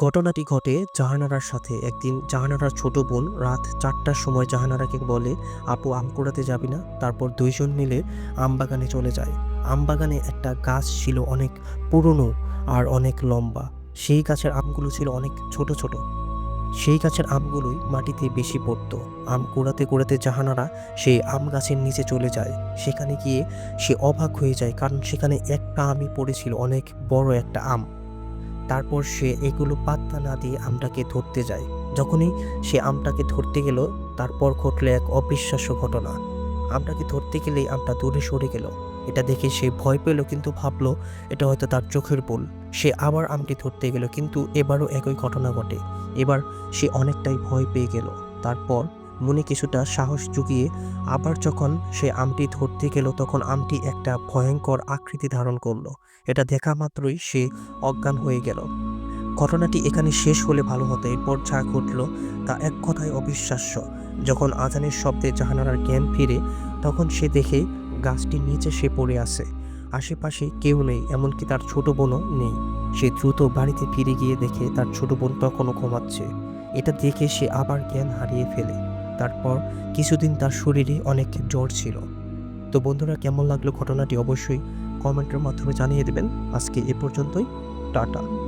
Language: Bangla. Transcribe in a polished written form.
ঘটনাটি ঘটে জাহানারার সাথে। একদিন জাহানারার ছোট বোন রাত ৪টার সময় জাহানারাকে বলে, আপু আম কুড়াতে যাবি না? তারপর দুইজন মিলে আমবাগানে চলে যায়। আমবাগানে একটা গাছ ছিল অনেক পুরনো আর অনেক লম্বা। সেই গাছের আমগুলো ছিল অনেক ছোট ছোট। সেই গাছের আমগুলোই মাটিতে বেশি পড়তো। আম কুড়াতে কুড়াতে জাহানারা সেই আম গাছের নিচে চলে যায়। সেখানে গিয়ে সে অবাক হয়ে যায়, কারণ সেখানে একটা আমই পড়েছিল, অনেক বড় একটা আম। তারপর সে এগুলো পাত্তা না দিয়ে আমটাকে ধরতে যায়। যখনই সে আমটাকে ধরতে গেল, তারপর ঘটলো এক অবিশ্বাস্য ঘটনা। আমটাকে ধরতে গেলেই আমটা দূরে সরে গেল। এটা দেখে সে ভয় পেল, কিন্তু ভাবলো এটা হয়তো তার চোখের ভুল। সে আবার আমটি ধরতে গেল, কিন্তু এবারও একই ঘটনা ঘটে। এবার সে অনেকটাই ভয় পেয়ে গেল। তারপর মনে কিছুটা সাহস জুগিয়ে আবার যখন সে আমটি ধরতে গেল, তখন আমটি একটা ভয়ঙ্কর আকৃতি ধারণ করলো। এটা দেখা মাত্রই সে অজ্ঞান হয়ে গেল। ঘটনাটি এখানে শেষ হলে ভালো হতো। এরপর যা ঘটল তা এক কথায় অবিশ্বাস্য। যখন আজানের শব্দে জাহানারার জ্ঞান ফিরে, তখন সে দেখে গাছটির নিচে সে পড়ে আছে। আশেপাশে কেউ নেই, এমনকি তার ছোট বোনও নেই। সে দ্রুত বাড়িতে ফিরে গিয়ে দেখে তার ছোট বোন তখনও ঘুমাচ্ছে। এটা দেখে সে আবার জ্ঞান হারিয়ে ফেলে। তারপর কিছুদিন তার শরীরে অনেক জ্বর ছিল। তো বন্ধুরা, কেমন লাগলো ঘটনাটি অবশ্যই কমেন্টের মাধ্যমে জানিয়ে দেবেন। আজকে এ পর্যন্তই। টাটা।